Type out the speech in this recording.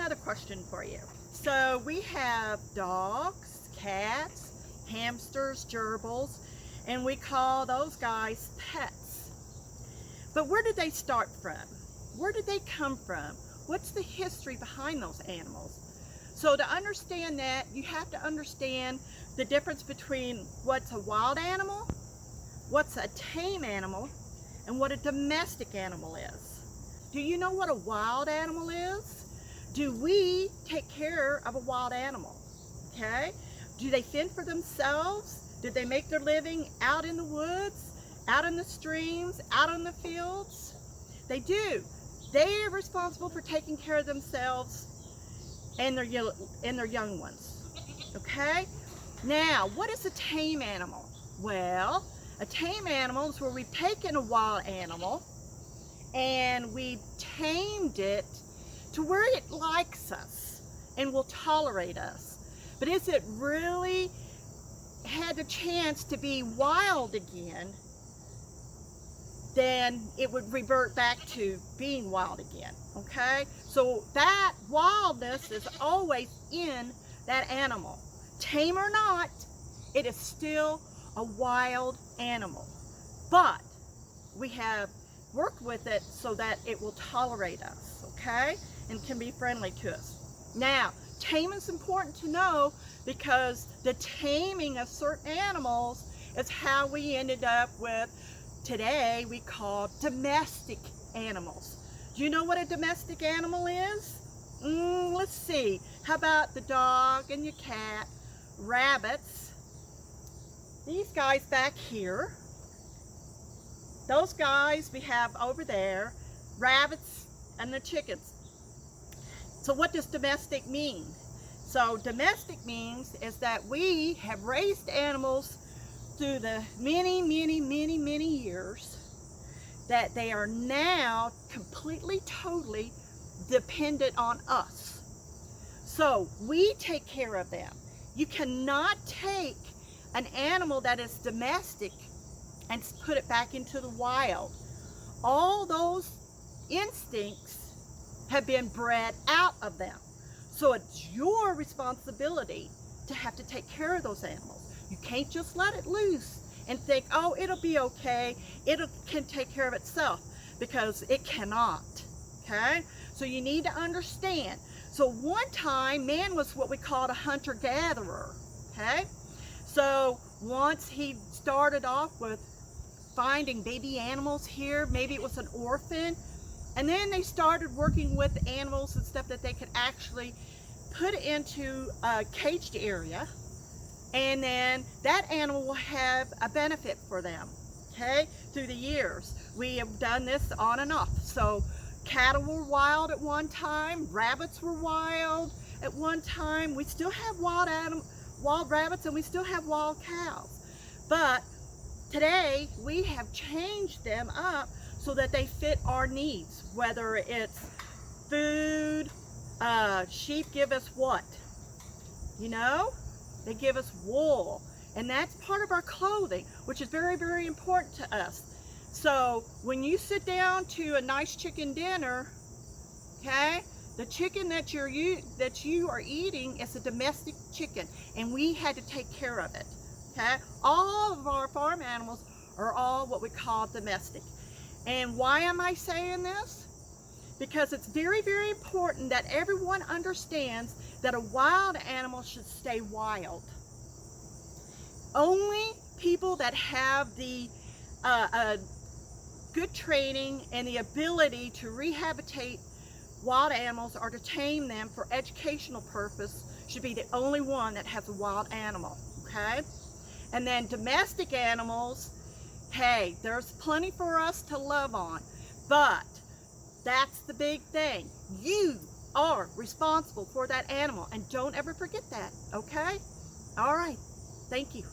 another question for you. So we have dogs, cats, hamsters, gerbils, and we call those guys pets. But where did they start from? Where did they come from? What's the history behind those animals? So to understand that, you have to understand the difference between what's a wild animal, what's a tame animal, and what a domestic animal is. Do you know what a wild animal is? Do we take care of a wild animal? Okay? Do they fend for themselves? Did they make their living out in the woods, out in the streams, out in the fields? They do. They are responsible for taking care of themselves and their young ones. Okay? Now, what is a tame animal? Well, a tame animal is where we've taken a wild animal and we've tamed it to where it likes us and will tolerate us. But is it really had a chance to be wild again, then it would revert back to being wild again, okay? So that wildness is always in that animal. Tame or not, it is still a wild animal. But we have worked with it so that it will tolerate us, okay? And can be friendly to us. Now, taming is important to know because the taming of certain animals is how we ended up with, today we call domestic animals. Do you know what a domestic animal is? Let's see. How about the dog and your cat, rabbits, these guys back here, those guys we have over there, rabbits and the chickens. So what does domestic mean? So domestic means is that we have raised animals through the many years that they are now completely, totally dependent on us. So we take care of them. You cannot take an animal that is domestic and put it back into the wild. All those instincts have been bred out of them. So it's your responsibility to have to take care of those animals. You can't just let it loose and think, oh, it'll be okay, it can take care of itself, because it cannot, okay? So you need to understand. So one time, man was what we called a hunter-gatherer, okay? So once he started off with finding baby animals here, maybe it was an orphan, and then they started working with animals and stuff that they could actually put into a caged area, and then that animal will have a benefit for them, okay, through the years. We have done this on and off. So cattle were wild at one time, rabbits were wild at one time. We still have wild rabbits, and we still have wild cows. But today we have changed them up so that they fit our needs, whether it's food. Sheep give us what? You know, they give us wool, and that's part of our clothing, which is very important to us. So when you sit down to a nice chicken dinner, okay, the chicken that you are eating is a domestic chicken, and we had to take care of it, okay? All of our farm animals are all what we call domestic. And why am I saying this? Because it's very important that everyone understands that a wild animal should stay wild. Only people that have the good training and the ability to rehabilitate wild animals or to tame them for educational purpose should be the only one that has a wild animal, okay? And then domestic animals, hey, there's plenty for us to love on, but that's the big thing. You are responsible for that animal, and don't ever forget that, okay? All right, thank you.